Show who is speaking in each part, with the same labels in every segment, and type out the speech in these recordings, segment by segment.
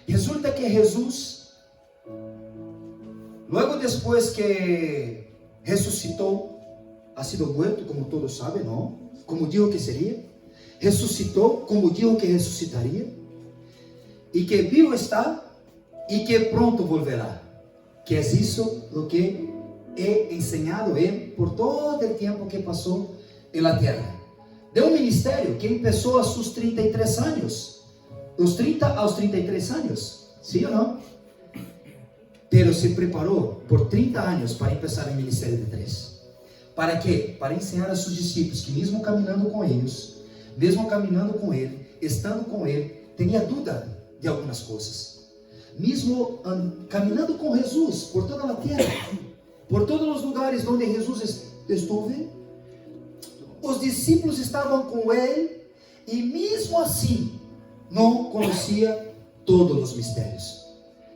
Speaker 1: Resulta que Jesús, luego después que resucitó, ha sido muerto, como todos saben, ¿no? Como dijo que sería. Resucitó, como dijo que resucitaría. Y que vivo está, y que pronto volverá. Que es eso lo que he enseñado él por todo el tiempo que pasó en la tierra. De un ministerio que empezó a sus 33 años. Los 30 a los 33 años. ¿Sí o no? Pero se preparó por 30 años para empezar el ministerio de 3. ¿Para qué? Para enseñar a sus discípulos que mesmo caminhando com eles, mesmo caminhando com ele, estando com ele, tinha dúvida de algumas coisas. Mesmo caminhando com Jesus por toda a terra, por todos os lugares onde Jesus esteve, os discípulos estavam com ele e mesmo assim não conhecia todos os mistérios.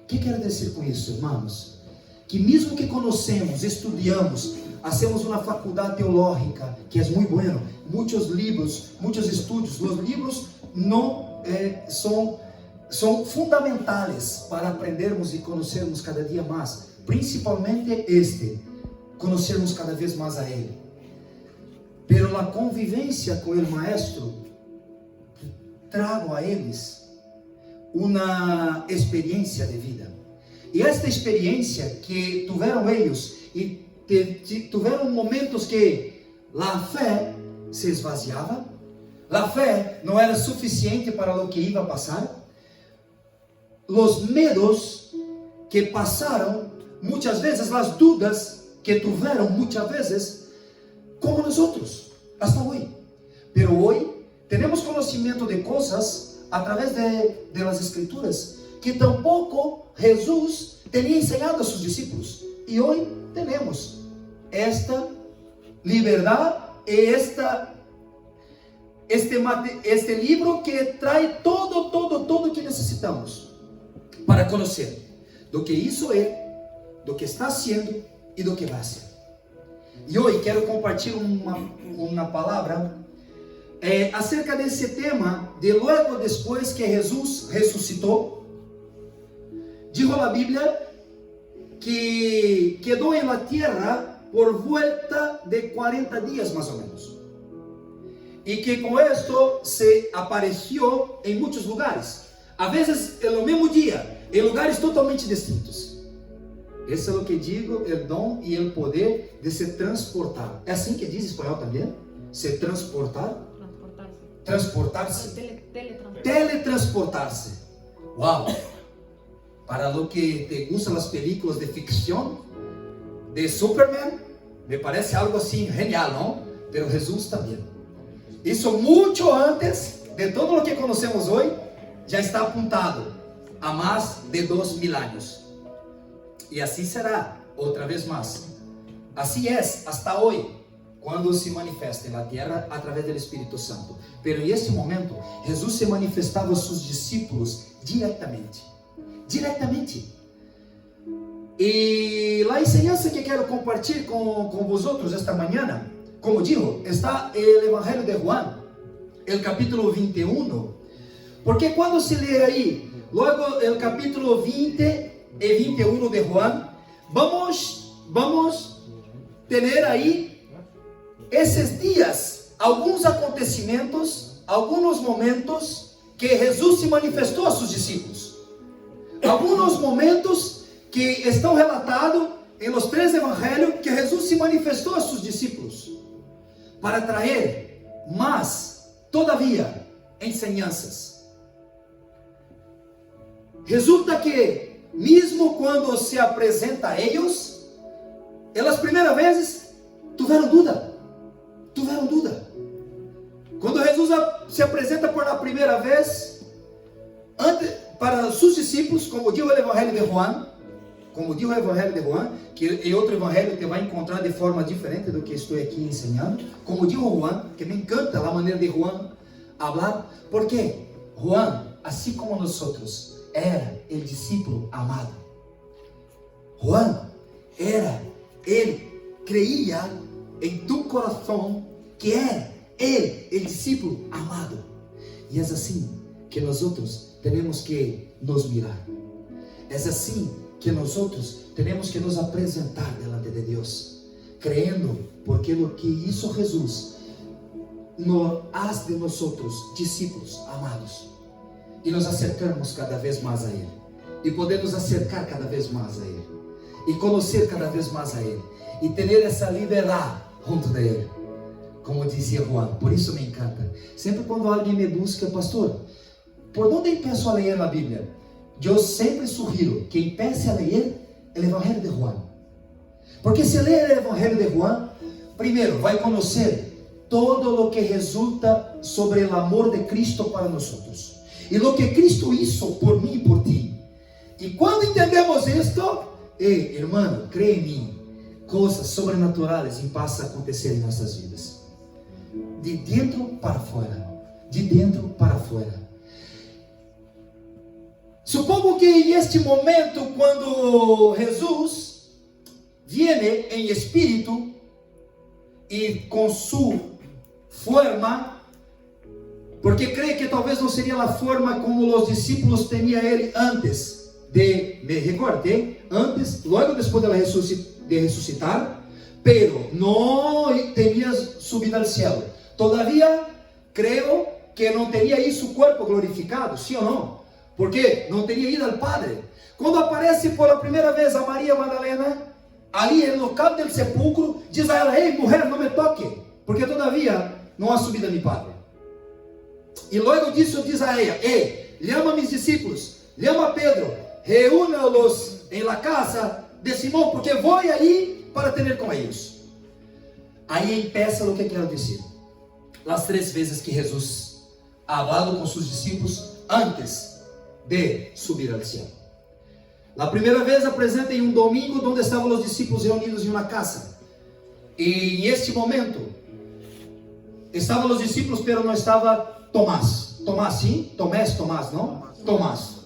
Speaker 1: O que quero dizer com isso, irmãos? Que mesmo que conhecemos, estudamos, hacemos uma faculdade teológica, que é muito bueno, muitos livros, muitos estudos, os livros não são fundamentais para aprendermos e conhecermos cada dia mais, principalmente conhecermos cada vez mais a Ele. Pero a convivência com o Maestro trago a eles uma experiência de vida. E esta experiência que tiveram eles, e tiveram momentos que a fé se esvaziava, a fé não era suficiente para o que ia passar, os medos que passaram, muitas vezes as dúvidas que tiveram, muitas vezes, como nós outros, hasta hoje. Pero hoje, temos conhecimento de coisas, através de las Escrituras, que tampouco Jesus tinha ensinado a seus discípulos. E hoje temos esta liberdade e este livro que traz todo o que necessitamos para conhecer do que isso é, do que está sendo e do que vai ser. E hoje quero compartilhar uma palavra acerca desse tema de logo depois que Jesus ressuscitou. Dijo a Bíblia que quedou em la tierra por volta de 40 dias mais ou menos, e que com esto se apareceu em muitos lugares, a vezes no mesmo dia, em lugares totalmente distintos. Esse é o que digo, o dom e o poder de se transportar. É assim que diz em espanhol também? Se transportar? Transportar-se. Teletransportar-se. Uau! Para lo que te gustan las películas de ficción, de Superman, me parece algo assim genial, não? Pero Jesus também. Isso muito antes de todo o que conhecemos hoje, já está apontado há mais de 2000 anos. E assim será, outra vez mais. Assim é, hasta hoje, quando se manifesta na terra através do Espírito Santo. Pero em este momento, Jesus se manifestava aos seus discípulos diretamente. E a enseñança que quero compartilhar com vosotros esta manhã, como digo, está no Evangelho de Juan, o capítulo 21, porque quando se lê aí, logo o capítulo 20 e 21 de Juan, vamos ter aí esses dias, alguns acontecimentos, alguns momentos que Jesus se manifestou a seus discípulos. Alguns momentos que estão relatados em los 3 evangelhos que Jesus se manifestou a seus discípulos para trazer, mas todavia, enseñanças. Resulta que mesmo quando se apresenta a eles, elas primeiras vezes tiveram dúvida. Quando Jesus se apresenta por a primeira vez para seus discípulos, como diz o Evangelho de Juan, que é outro evangelho que vai encontrar de forma diferente do que estou aqui ensinando, como diz Juan, que me encanta a maneira de Juan falar, porque Juan, assim como nós outros, era o discípulo amado. Juan ele creía em tu coração que era ele, o discípulo amado. E é assim que nós outros temos que nos mirar. É assim que nós temos que nos apresentar delante de Deus, creyendo, porque lo que hizo Jesús nos haz de nosotros discípulos amados, e nos acercamos cada vez mais a Ele, e podemos acercar cada vez mais a Ele, e conhecer cada vez mais a Ele, e ter essa liberdade junto de Ele, como dizia Juan. Por isso me encanta, sempre quando alguém me busca, pastor, por onde empiezo a ler a Bíblia? Eu sempre sugiro que empiece a ler o Evangelho de Juan, porque se ler o Evangelho de Juan, primeiro vai conhecer todo o que resulta sobre o amor de Cristo para nós, e o que Cristo hizo por mim e por ti. E quando entendemos isto, irmão, crê em mim, coisas sobrenaturais passam a acontecer em nossas vidas, de dentro para fora, de dentro para fora. Supongo que em este momento, quando Jesus viene em espírito e com sua forma, porque creio que talvez não seria a forma como os discípulos tinham ele antes de, me recorde, antes, logo depois de ressuscitar, pero não tinha subido ao céu. Todavia, creio que não teria isso o corpo glorificado, sim ou não? Porque não teria ido ao Padre. Quando aparece por a primeira vez a Maria Madalena, ali no local do sepulcro, diz a ela: ei, mulher, não me toque, porque todavia não há subida a mi Padre. E logo disso diz a ela: ei, chama mis discípulos, chama Pedro, reúna-los em la casa de Simão, porque vou aí para ter com eles. Aí empieza o que quero dizer. As 3 vezes que Jesus ha hablado com seus discípulos antes de subir ao céu. A primeira vez apresenta em um domingo, onde estavam os discípulos reunidos em uma casa. E em este momento estavam os discípulos, pero não estava Tomás. Tomás, sim? Tomás, não? Tomás.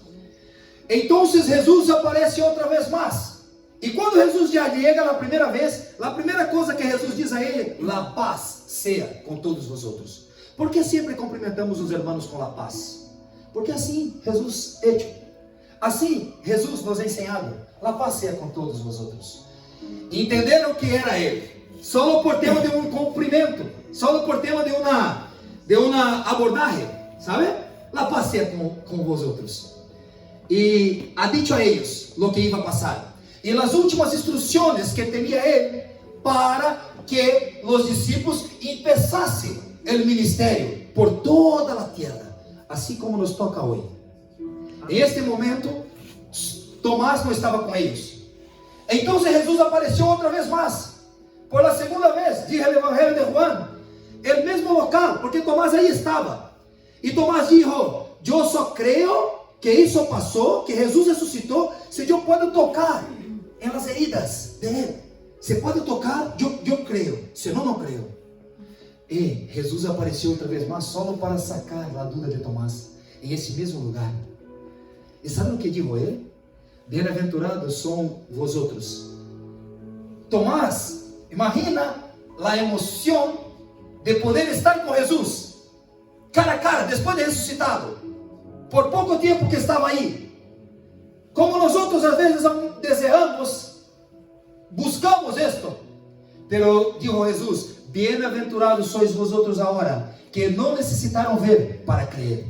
Speaker 1: Então Jesus aparece outra vez mais. E quando Jesus já chega a primeira vez, a primeira coisa que Jesus diz a ele: la paz seja com todos vosotros. Por que sempre cumprimentamos os irmãos com la paz? Porque assim Jesus hecho, assim Jesus nos ensinado, la paz seja com todos vosotros. Entenderam que era Ele, só por tema de um cumprimento, só por tema de uma abordagem, sabe? La paz seja com vosotros. E ha dicho a eles o que ia passar. E as últimas instruções que tinha Ele para que os discípulos empezassem o ministério por toda a terra, assim como nos toca hoje. Em este momento, Tomás não estava com eles. Então Jesus apareceu outra vez mais, por a segunda vez, diz o Evangelho de Juan, o mesmo local, porque Tomás aí estava. E Tomás disse: eu só creio que isso passou, que Jesus ressuscitou, se eu posso tocar em las heridas dele. Se pode tocar, eu creio, senão não creio. E Jesus apareceu outra vez mais, só para sacar a dúvida de Tomás, em esse mesmo lugar. E sabe o que dijo ele? Bem-aventurados são vosotros. Tomás, imagina a emoção de poder estar com Jesus, cara a cara, depois de ressuscitado, por pouco tempo que estava aí. Como nós outros às vezes desejamos, buscamos isto. Pero dijo Jesus: bem-aventurados sois vosotros agora, que não necessitaram ver para crer.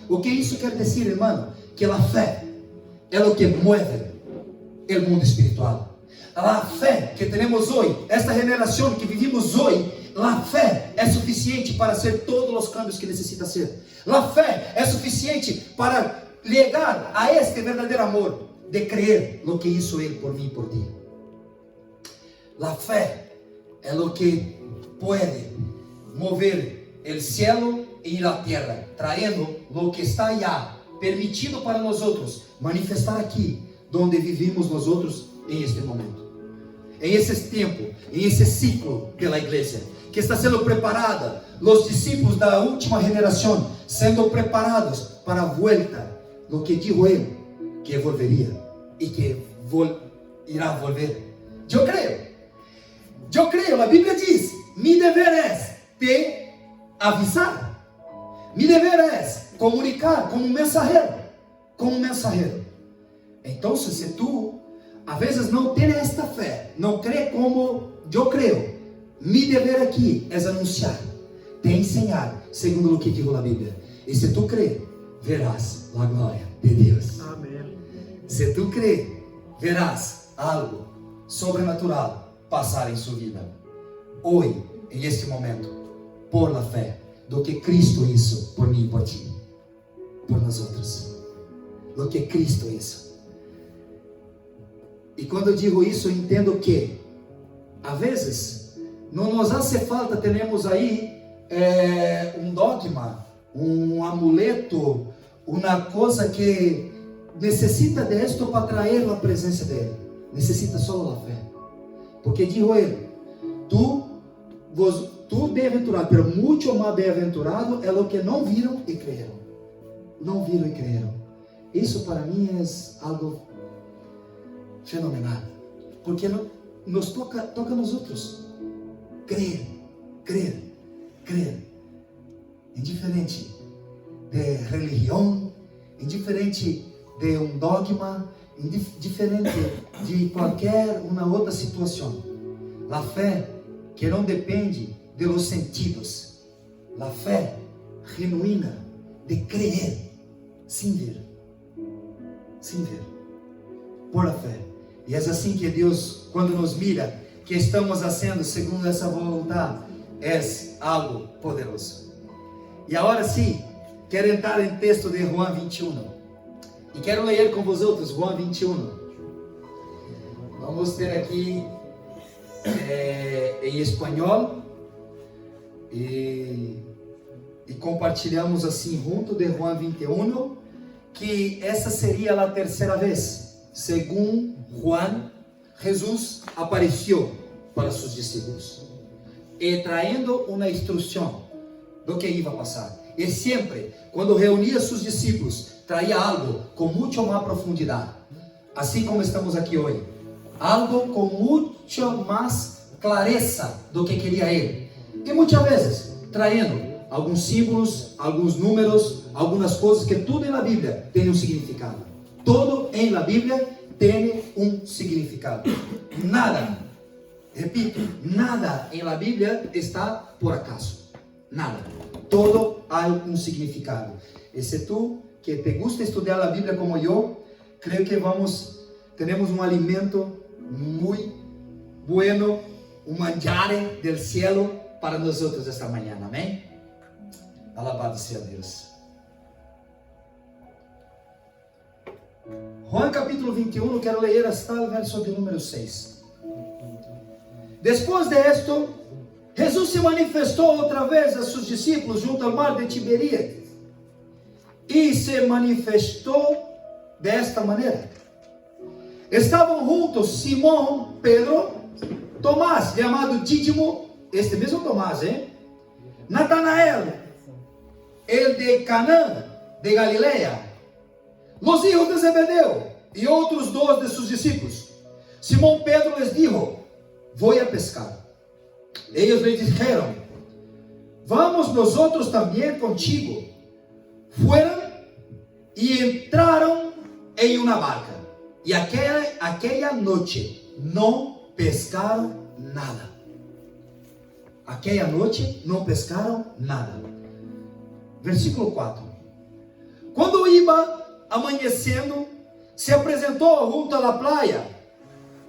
Speaker 1: O que isso quer dizer, irmão? Que a fé é o que move o mundo espiritual. A fé que temos hoje, esta geração que vivimos hoje, a fé é suficiente para ser todos os cambios que necessita ser. A fé é suficiente para chegar a este verdadeiro amor de crer lo que hizo Ele por mim e por ti. A fé é o que pode mover o cielo e a terra, trayendo lo que está allá, permitido para nós outros manifestar aqui, donde vivimos nós outros em este momento, em esse tempo, em esse ciclo pela igreja, que está sendo preparada, os discípulos da última geração sendo preparados para a volta, do que dijo Ele, que volveria e que irá volver. Eu creio, a Bíblia diz: mi dever é te avisar, mi dever é comunicar como um mensageiro. como mensajero. Entonces, si tú a veces no tienes esta fe, no crees como yo creo, mi deber aquí es anunciar, te enseñar, segundo lo que dijo la Biblia. Y si tú crees, verás la gloria de Dios.
Speaker 2: Amén.
Speaker 1: Si tú crees, verás algo sobrenatural pasar en su vida. Hoy, en este momento, por la fe, lo que Cristo hizo por mí y por ti, por nosotros. Lo que Cristo hizo. E quando digo isso, eu entendo que, às vezes, não nos hace falta, temos aí um dogma, um amuleto, uma coisa que necessita de esto para trazer a presença dele. Necessita só a fé. Porque dijo ele, tu bem-aventurado, pero muito mais bem-aventurado é o que não viram e creram. Não viram e creram. Isso para mim é algo fenomenal, porque nos toca a nós outros crer, indiferente de religião, indiferente de um dogma, indiferente de qualquer uma outra situação. A fé que não depende de los sentidos, a fé genuína de crer sem ver, por a fé. E é assim que Deus, quando nos mira, que estamos fazendo segundo essa vontade, é algo poderoso. E agora sim, quero entrar em texto de João 21. E quero ler com vosotros João 21. Vamos ter aqui em espanhol. E compartilhamos assim junto de João 21, que essa seria a terceira vez. Según Juan, Jesús apareció para sus discípulos y trayendo una instrucción do que iba a pasar. Y siempre, cuando reunía a sus discípulos, traía algo con mucho más profundidad, así como estamos aquí hoy. Algo con mucho más clareza do que quería él. Y muchas veces, trayendo algunos símbolos, algunos números, algunas cosas que tudo en la Biblia tiene un significado. Todo en la Biblia tiene un significado. Nada, repito, nada en la Biblia está por acaso. Nada. Todo hay un significado. Y si tú que te gusta estudiar la Biblia como yo, creo que tenemos un alimento muy bueno, un manjar del cielo para nosotros esta mañana. Amén. Alabado sea Dios. Juan capítulo 21, quero ler hasta o verso de número 6. Después de esto, Jesús se manifestó otra vez a sus discípulos junto al mar de Tiberíades. Y se manifestó de esta manera. Estaban juntos Simón, Pedro, Tomás, llamado Dídimo, este mesmo Tomás, Natanael, el de Canaã, de Galilea, los hijos de Zebedeo y otros dos de sus discípulos. Simón Pedro les dijo, voy a pescar. Ellos le dijeron, vamos nosotros también contigo. Fueron y entraron en una barca. Y aquella noche no pescaron nada. Aquella noche no pescaron nada. Versículo 4. Quando iba amanhecendo, se apresentou junto à praia,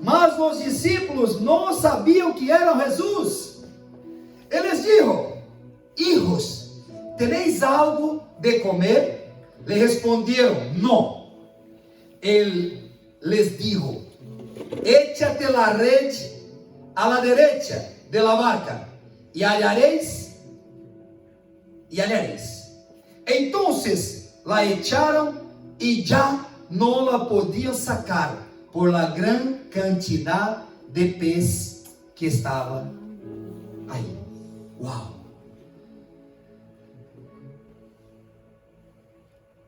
Speaker 1: mas os discípulos não sabiam que era Jesus. Eles dijo, hijos, ¿tenéis algo de comer? Le respondieron, no. Él les dijo, échate la red a la derecha de la barca y hallaréis. Entonces la echaron y ya no la podían sacar por la gran cantidad de pez que estaba ahí. Wow.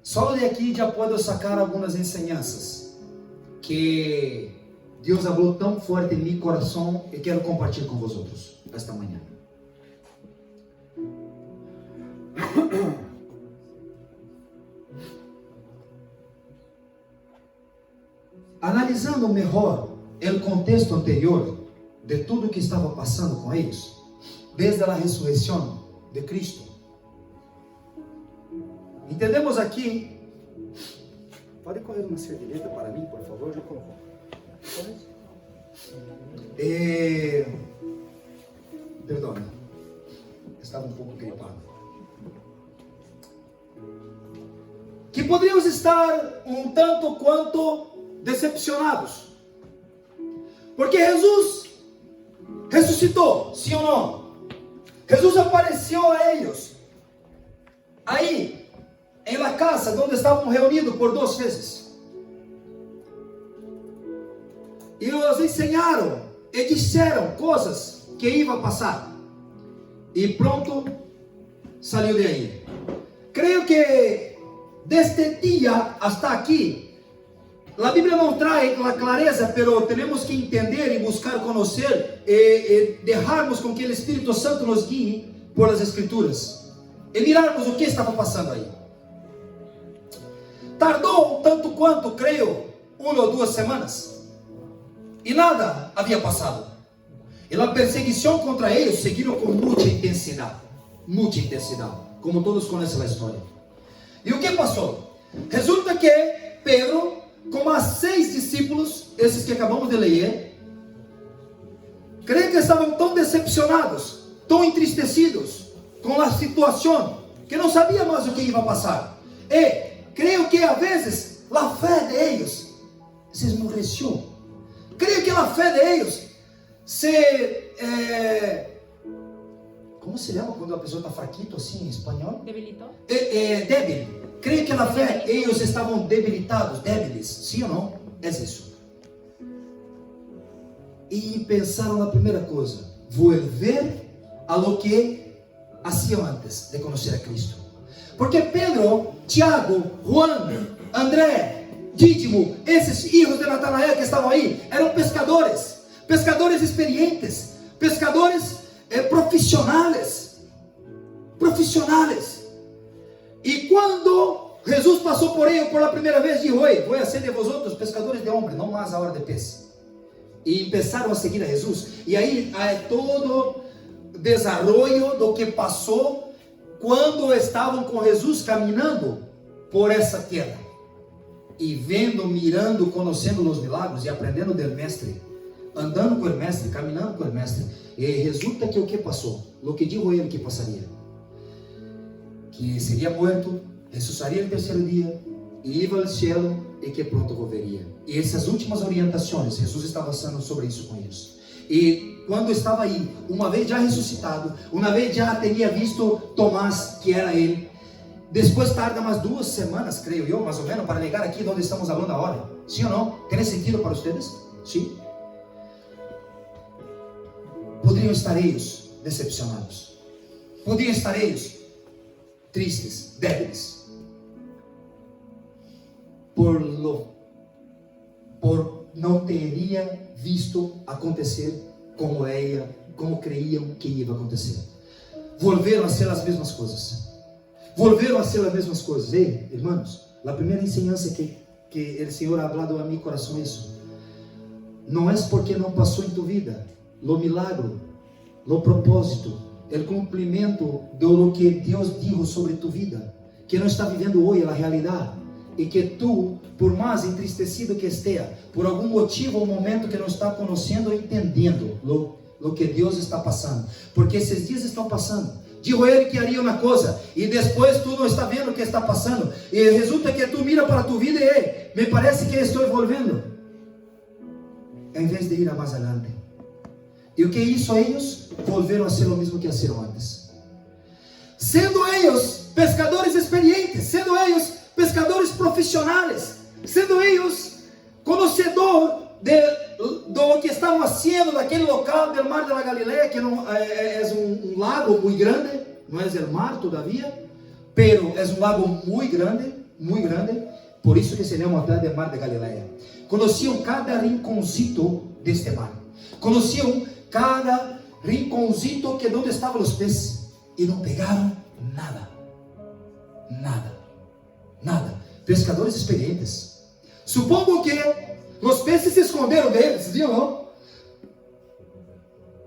Speaker 1: Só de aqui já puedo sacar algumas enseñanças que Deus falou tão forte em meu coração e quero compartilhar com vocês esta manhã. analisando melhor o contexto anterior de tudo que estava passando com eles, desde a ressurreição de Cristo, entendemos aqui. Pode correr uma servilheta para mim, por favor? Perdona, estava um pouco gripado. Que poderíamos estar um tanto quanto decepcionados, porque Jesus ressuscitou, sim ou não? Jesus apareceu a eles aí em la casa onde estavam reunidos por 2 vezes, e os ensinaram e disseram coisas que iam passar, e pronto, saiu de aí. Creio que desde dia hasta aqui, a Bíblia não traz a clareza, pero temos que entender e buscar conhecer e deixarmos com que o Espírito Santo nos guie por as Escrituras e mirarmos o que estava passando aí. Tardou tanto quanto, creio, 1 ou 2 semanas, e nada havia passado. E a perseguição contra eles seguiram com muita intensidade, como todos conhecem a história. E o que passou? Resulta que Pedro, com as 6 discípulos, esses que acabamos de ler, creio que estavam tão decepcionados, tão entristecidos com a situação, que não sabia mais o que ia passar. E creio que a vezes a fé de eles se esmoreceu. Creio que a fé de eles como se chama quando a pessoa está fraquito assim em espanhol?
Speaker 2: Debilitou.
Speaker 1: Débil. Creio que a fé, eles estavam debilitados, débiles, sim ou não? É isso. E pensaram na primeira coisa: volver a lo que haciam antes de conhecer a Cristo. Porque Pedro, Tiago, Juan, André, Dídimo, esses filhos de Natanael que estavam aí, eram pescadores experientes, pescadores profissionais. E quando Jesus passou por eles por a primeira vez, disse: "Oi, vou ser de vosotros pescadores de homens, não mais a hora de peixe." E começaram a seguir a Jesus. E aí todo desarrollo do que passou quando estavam com Jesus caminhando por essa terra, e vendo, mirando, conhecendo os milagres e aprendendo do mestre, andando com o mestre, caminhando com o mestre. E resulta que o que passou? O que dijo ele que passaria? Que seria morto, ressuscitaria no terceiro dia, ia ao céu e que pronto volveria. E essas últimas orientações, Jesus estava falando sobre isso com eles. E quando estava aí, uma vez já ressuscitado, uma vez já teria visto Tomás, que era ele. Depois tarda mais 2 semanas, creio eu, mais ou menos, para chegar aqui onde estamos falando agora. Sim ou não? Tem sentido para vocês? Sim. Poderiam estar eles decepcionados. Poderiam estar eles tristes, débiles, por não teria visto acontecer como creiam que ia acontecer. Volveram a ser as mesmas coisas. Ei, irmãos, a primeira ensinança que o Senhor ha hablado a mi coração é isso. Não é porque não passou em tu vida o milagro, o propósito, o cumprimento de lo que Deus dijo sobre tu vida, que não está vivendo hoje a realidade, e que tu, por mais entristecido que esteja, por algum motivo ou momento que não está conhecendo ou entendendo o que Deus está passando, porque esses dias estão passando. Digo ele que haria uma coisa, e depois tu não está vendo o que está passando, e resulta que tu mira para tu vida e me parece que estou evolvendo, em vez de ir a mais adiante. E o que isso eles volveram a ser o mesmo que fizeram antes, sendo eles pescadores experientes, sendo eles pescadores profissionais, sendo eles conhecedor do que estavam fazendo naquele local do mar da Galileia, que não é um lago muito grande, não é o mar todavia, pero é um lago muito grande, por isso que se chama até de mar de Galileia. Conheciam cada rinconcito deste mar, conheciam cada rinconcito que onde estavam os peces, e não pegaram nada. Pescadores experientes. Supongo que Los peces se esconderam deles, viu, não?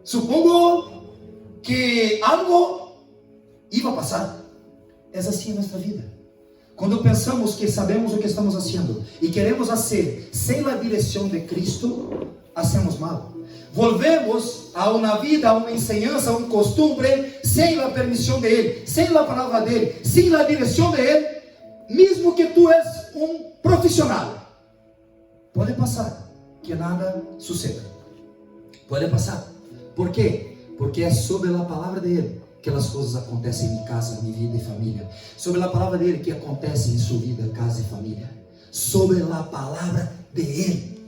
Speaker 1: Supongo que algo iba a passar. É assim a nossa vida. Quando pensamos que sabemos o que estamos fazendo e queremos fazer sem a direção de Cristo, hacemos mal. Volvemos a uma vida, a uma enseñança, a um costume, sem a permissão de Ele, sem a palavra dele, sem a direção de Ele, mesmo que tu és um profissional. Pode passar que nada suceda. Pode passar. Por quê? Porque é sobre a palavra dele que as coisas acontecem em casa, em vida e família. Sobre a palavra dele que acontece em sua vida, casa e família. Sobre a palavra de ele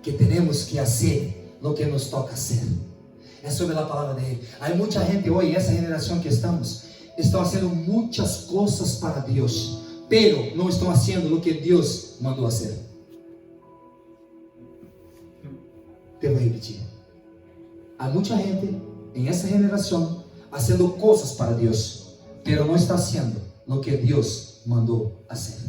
Speaker 1: que temos que fazer o que nos toca fazer. É sobre a palavra dele. Há muita gente hoje, essa geração que estamos, estão fazendo muitas coisas para Deus, pero não estão fazendo o que Deus mandou fazer. Eu vou repetir. Há muita gente em essa geração fazendo coisas para Deus, pero não está fazendo o que Deus mandou fazer.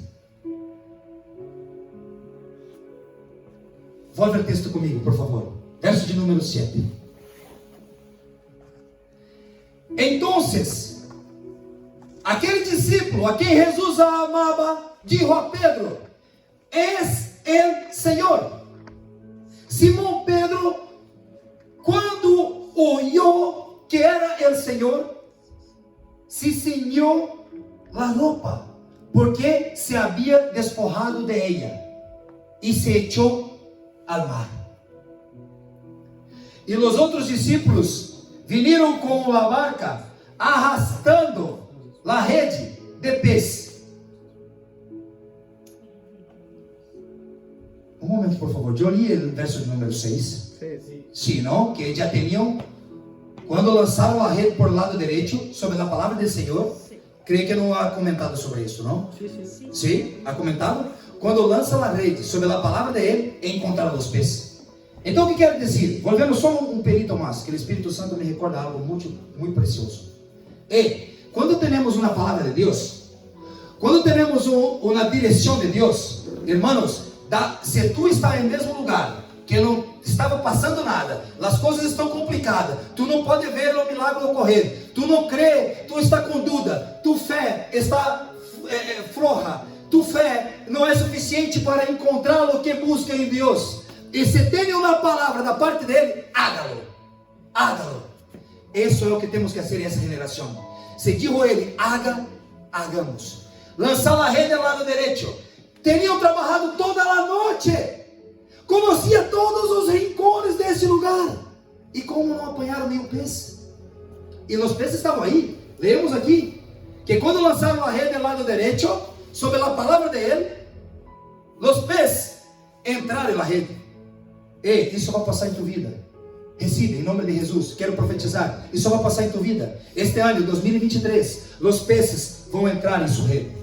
Speaker 1: Volta o texto comigo, por favor. Verso de número 7. Entonces, aquele discípulo a quem Jesus amava, dijo a Pedro: "Es el Senhor." Simão Pedro, quando ouviu que era el Senhor, se ciñó la roupa, porque se havia despojado de ella, e se echou al mar. E os outros discípulos vieram com a barca, arrastando a rede de peixe. Um momento, por favor. Eu li o verso número 6. Sim, não? Que já tinham, quando lançaram a rede por lado direito, sobre a palavra do Senhor. Creio que não há comentado sobre isso, não? Sim, há comentado? Quando lançam a rede sobre a palavra de Ele, encontraram os peixes. Então, o que quer dizer? Volvendo só um perito mais, que o Espírito Santo me recorda algo muito, muito precioso. E quando temos uma palavra de Deus, quando temos uma direção de Deus, irmãos, se tu está em mesmo lugar, que não estava passando nada, as coisas estão complicadas, tu não pode ver o milagre ocorrer, tu não crê, tu está com dúvida, tu fé está floja, tu fé não é suficiente para encontrar o que busca em Deus. E se tem uma palavra da parte dele, hágalo, hágalo. Isso é o que temos que fazer nessa geração. Se dijo ele, hagamos. Lançar a rede ao lado direito. Teriam trabalhado toda a noite, conhecia todos os rincones desse lugar, e como não apanharam nenhum peixe? E os peixes estavam aí. Lemos aqui que quando lançaram a rede ao lado direito, sobre a palavra de ele, os peixes entraram na rede. E isso vai passar em tua vida. Recebe em nome de Jesus. Quero profetizar. Isso vai passar em tua vida. Este ano, 2023, os peces vão entrar em sua rede.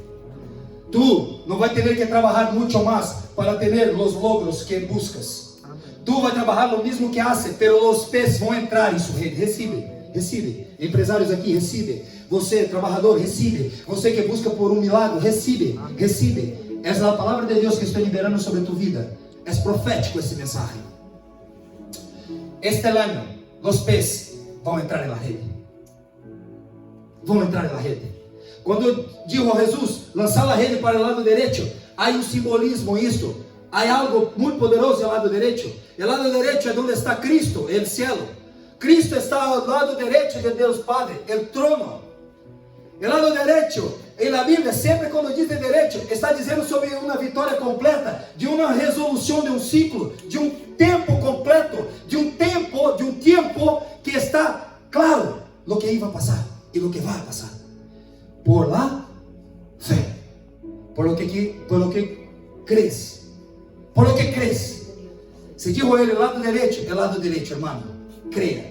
Speaker 1: Tu não vai ter que trabalhar muito mais para ter os logros que buscas. Tu vai trabalhar o mesmo que hace, pero os peces vão entrar em sua rede. Recebe, recebe. Empresários aqui, recebe. Você, trabalhador, recebe. Você que busca por um milagre, recebe, recebe. Essa é a palavra de Deus que estou liberando sobre a tua vida. É profético esse mensagem. Este ano, os peces vão entrar na rede. Vão entrar na rede. Quando digo a Jesus, lançar a rede para o lado direito, há um simbolismo nisto. Há algo muito poderoso ao lado direito. O lado direito é onde está Cristo, o céu. Cristo está ao lado direito de Deus Padre, o trono. O lado direito, e na Bíblia, sempre quando diz de direito, está dizendo sobre uma vitória completa, de uma resolução de um ciclo, de um tempo completo, de um tempo que está claro o que iba a passar e o que vai passar. Por la fé, por lo que crees, por lo que crees. Se dijo ele lado direito, hermano, creia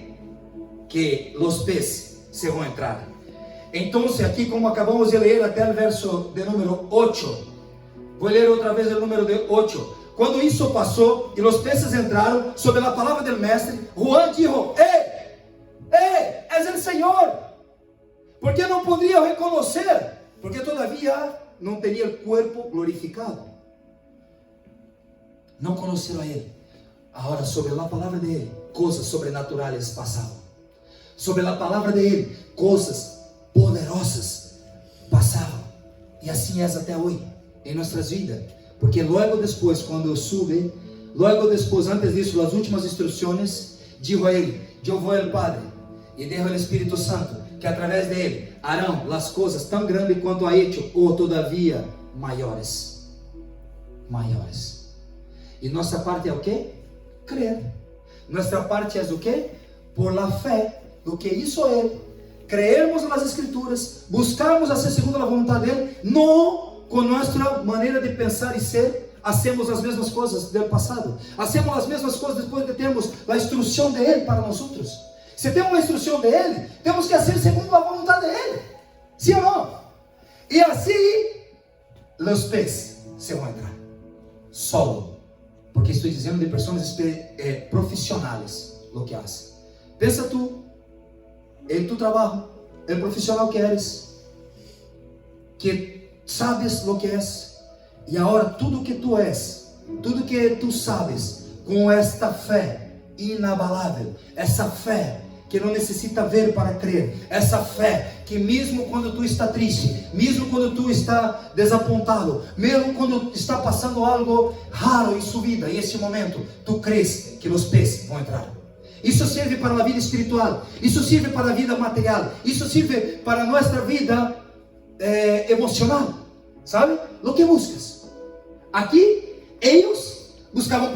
Speaker 1: que os peces se vão entrar. Então, aqui, como acabamos de ler até o verso de número 8, vou ler outra vez o número de 8. Quando isso passou e os peces entraram, sobre a palavra do mestre, Juan dijo: és o Senhor. Porque não podia reconhecer, porque todavia não teria o corpo glorificado. não conheceram a Ele. Agora, sobre a palavra de Ele, coisas sobrenaturais passavam. Sobre a palavra de Ele, coisas poderosas passavam. E assim é até hoje, em nossas vidas. Porque logo depois, quando eu sube, logo depois, antes disso, as últimas instruções, digo a Ele: eu vou ao Padre, e dejo o Espírito Santo, que através de Ele harão as coisas tão grandes quanto ha hecho, ou todavia maiores. Maiores. E nossa parte é o quê? Crer. Nossa parte é o quê? Por la fé, do que hizo Ele. Creermos nas Escrituras, buscarmos a ser segundo a vontade dele, não com nossa maneira de pensar e ser, hacemos as mesmas coisas do passado, hacemos as mesmas coisas depois de termos a instrução de Ele para nós outros. Se temos a instrução de Ele, temos que fazer segundo a vontade dele, sim ou não? E assim, os pés se vão entrar, solo, porque estou dizendo de pessoas profissionais, o que fazem. Pensa tu, em tu trabalho, el profissional que eres, que sabes lo que és, e agora tudo que tu és, tudo que tu sabes, com esta fé inabalável, essa fé que não necessita ver para crer, essa fé que mesmo quando tu está triste, mesmo quando tu está desapontado, mesmo quando está passando algo raro em sua vida, em esse momento, tu crês que os pés vão entrar. Isso serve para a vida espiritual, isso serve para a vida material, isso serve para a nossa vida emocional, sabe? O que buscas? Aqui, eles buscavam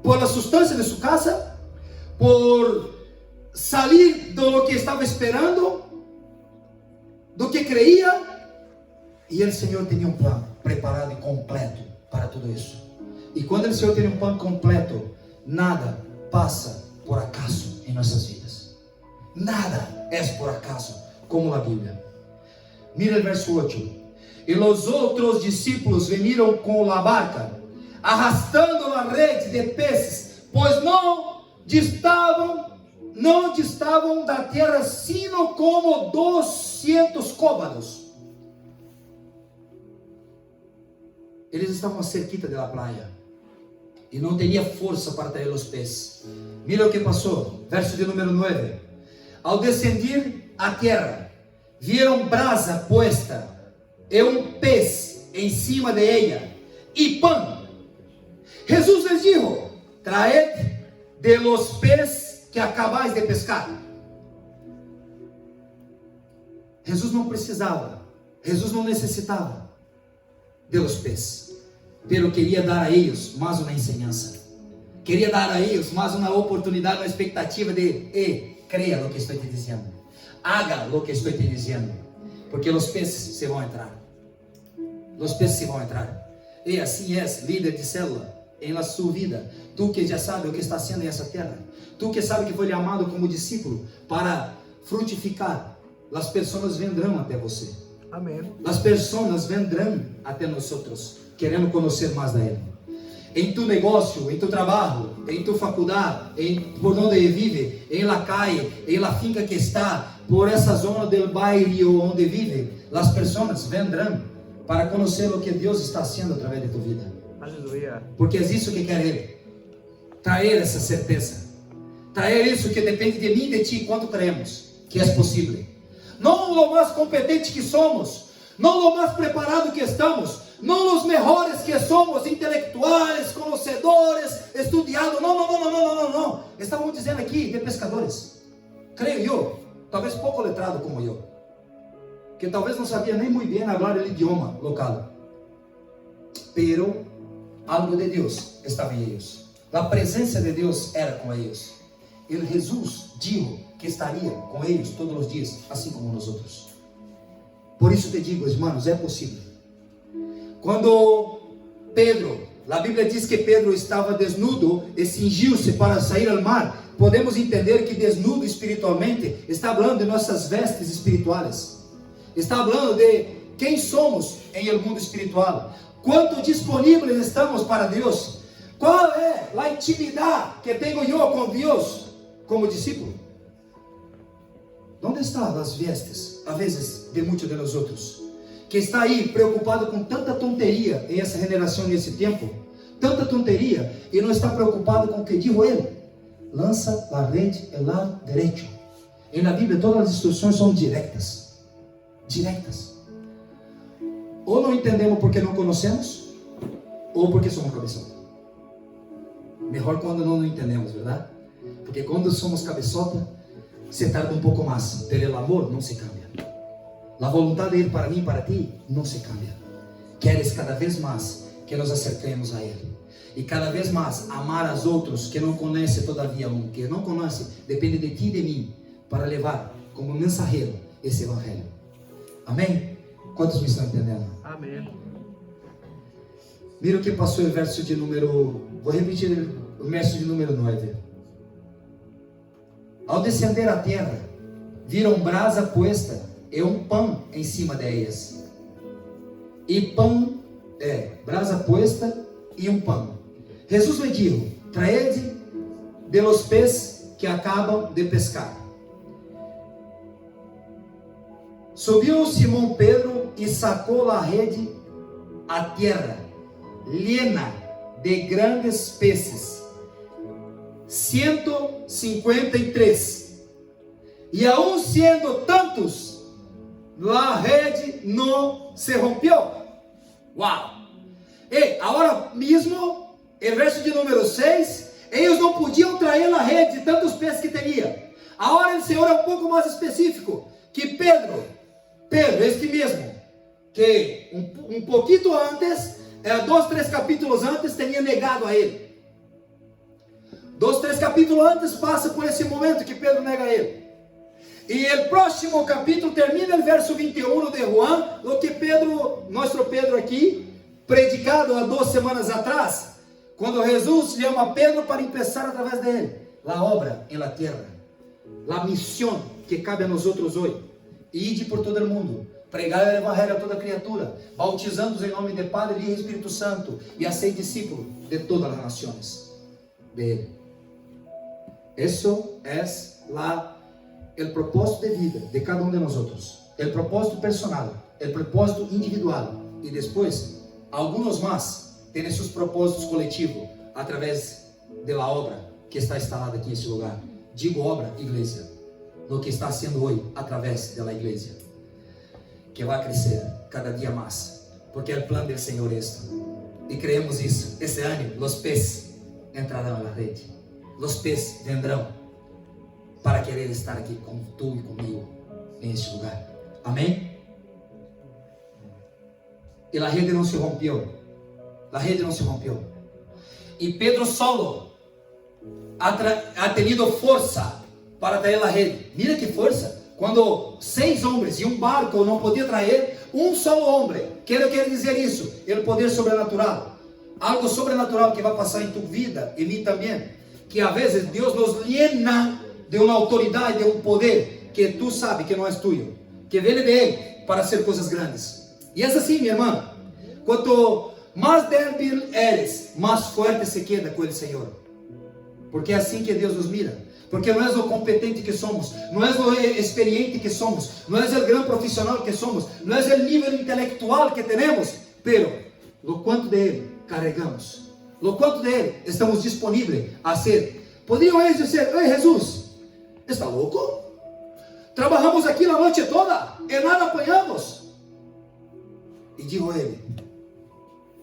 Speaker 1: por a substância de sua casa, por sair do que estava esperando, do que creia, e o Senhor tinha um plano preparado e completo para tudo isso. E quando o Senhor tem um plano completo, nada passa por acaso em nossas vidas. Nada é por acaso, como a Bíblia. Mira o verso 8. E os outros discípulos vieram com a barca, arrastando a rede de peces, pois não distavam da terra, sino como 200 côvados. Eles estavam a cerquita da praia e não tinha força para trazer os pés. Mira o que passou, verso de número 9. Ao descender a terra, viram brasa posta e um pez em cima de ella, e pão. Jesus les dijo: traed de los pés que acabáis de pescar. Jesus não precisava, Jesus não necessitava de los pés, pero queria dar a eles mais uma ensinança, queria dar a eles mais uma oportunidade, uma expectativa de creia no que estou te dizendo, haga lo que estou te dizendo, porque os peces se vão entrar, os peces se vão entrar. E assim é, líder de célula, em la sua vida, tu que já sabe o que está sendo nessa terra, tu que sabe que foi chamado como discípulo para frutificar, as pessoas vendrão até você.
Speaker 2: Amém.
Speaker 1: As pessoas vendrão até nós outros, querendo conhecer mais da Ele. Em tu negócio, em tu trabalho, em tu faculdade, por onde vive, em la calle, em la finca que está, por essa zona del bairro onde vive, as pessoas vendrão para conhecer o que Deus está fazendo através de tua vida.
Speaker 2: Aleluia.
Speaker 1: Porque é isso que quer Ele, trazer essa certeza, trazer isso que depende de mim e de ti, quanto cremos que é possível. Não o mais competente que somos, não o mais preparado que estamos, não os melhores que somos, intelectuais, conhecedores, estudiados, não. Estamos dizendo aqui de pescadores, creio eu, talvez pouco letrado como eu, que talvez não sabia nem muito bem falar o idioma local, pero algo de Deus estava em eles, a presença de Deus era com eles, e Jesus disse que estaria com eles todos os dias, assim como nós outros. Por isso te digo, irmãos, é possível. Quando Pedro, a Bíblia diz que Pedro estava desnudo e cingiu-se para sair ao mar, podemos entender que desnudo espiritualmente está falando de nossas vestes espirituais, está falando de quem somos em el mundo espiritual, quanto disponíveis estamos para Deus, qual é a intimidade que tenho eu com Deus como discípulo. Onde estão as vestes, a vezes, de muitos de nós outros, que está aí preocupado com tanta tonteria em essa geração, nesse tempo, tanta tonteria e não está preocupado com o que dijo ele. Lança a rede el lado derecho. E na Bíblia todas as instruções são diretas. Diretas. Ou não entendemos porque não conhecemos, ou porque somos cabeçota. Melhor quando não entendemos, verdade? Porque quando somos cabeçota, se tarda um pouco mais. Pero el amor não se cambia. A vontade dele para mim e para ti não se cambia. Queres cada vez mais que nos acerquemos a ele. E cada vez mais amar aos outros que não conhecem todavia um, que não conhece, depende de ti e de mim, para levar como mensageiro esse evangelho. Amém? Quantos me estão entendendo?
Speaker 2: Amém.
Speaker 1: Mira o que passou o verso de número... Vou repetir o verso de número 9. Ao descender à terra, viram brasa posta e pão em cima delas. E brasa posta e pão. Jesus lhe disse: traede de los peces que acabam de pescar. Subiu Simão Pedro e sacou a rede à terra, llena de grandes peces, 153. E aun sendo tantos, a rede não se rompeu. Uau! E agora mesmo, o verso de número 6, eles não podiam trair a rede de tantos peces que tinha. Agora o Senhor é um pouco mais específico, que Pedro, este mesmo, que um pouquinho antes, 2, 3 capítulos antes, tinha negado a ele. 2, 3 capítulos antes passa por esse momento que Pedro nega a ele. E o próximo capítulo termina o verso 21 de Juan, o que Pedro, nosso Pedro aqui, predicado há 2 semanas atrás, quando Jesus chama Pedro para começar através dele a obra em la terra, a missão que cabe a nós outros hoje: ide por todo o mundo, pregai o evangelho a toda criatura, bautizando-os em nome de Padre, Filho e Espírito Santo, e hacei discípulos de todas as nações de Ele. Isso é o propósito de vida de cada de nós outros, o propósito personal, o propósito individual, e depois alguns mais têm seus propósitos coletivos através da obra que está instalada aqui nesse lugar. Digo obra, igreja, no que está sendo hoje através da igreja, que vai crescer cada dia mais, porque o plano do Senhor é este, e creemos isso. Esse ano, os peces entrarão na rede, os peces vendrão para querer estar aqui com tu e comigo neste lugar. Amém? E a rede não se rompeu. A rede não se rompeu. E Pedro solo ha tenido força para trazer a rede. Mira que força. Quando 6 homens e um barco não podia trazer, um solo homem. Que quer dizer isso? O poder sobrenatural. Algo sobrenatural que vai passar em tua vida e mim também. Que às vezes Deus nos llena de uma autoridade, de um poder que tu sabe que não é tuyo, que vem de Ele para hacer coisas grandes. E é assim, minha irmã, quanto mais débil eres, mais forte se queda com o Senhor, porque é assim que Deus nos mira, porque não é o competente que somos, não é o experiente que somos, não é o grande profissional que somos, não é o nível intelectual que temos, pero lo quanto de Ele carregamos, lo quanto de Ele estamos disponíveis a ser. Poderiam eles dizer: ei, Jesus, está louco? Trabalhamos aqui a noite toda e nada apanhamos. E dijo ele: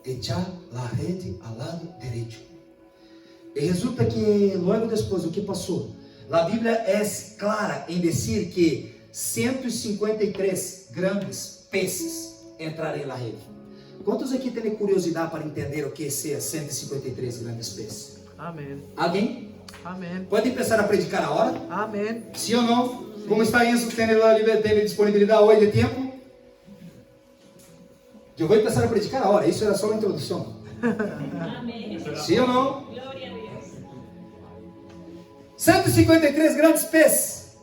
Speaker 1: echar a rede ao lado direito. E resulta que logo depois do que passou, a Bíblia é clara em dizer que 153 grandes peces entraram na rede. Quantos aqui têm curiosidade para entender o que são 153 grandes peces?
Speaker 2: Amém.
Speaker 1: Alguém?
Speaker 2: Amém.
Speaker 1: Pode começar a predicar agora?
Speaker 2: Amém.
Speaker 1: Sim ou não? Como está Enzo? Tem disponibilidade hoje de tempo? Eu vou começar a predicar agora. Isso era só uma introdução.
Speaker 3: Amém.
Speaker 1: Sim ou não?
Speaker 3: Glória a Deus.
Speaker 1: 153 grandes peces.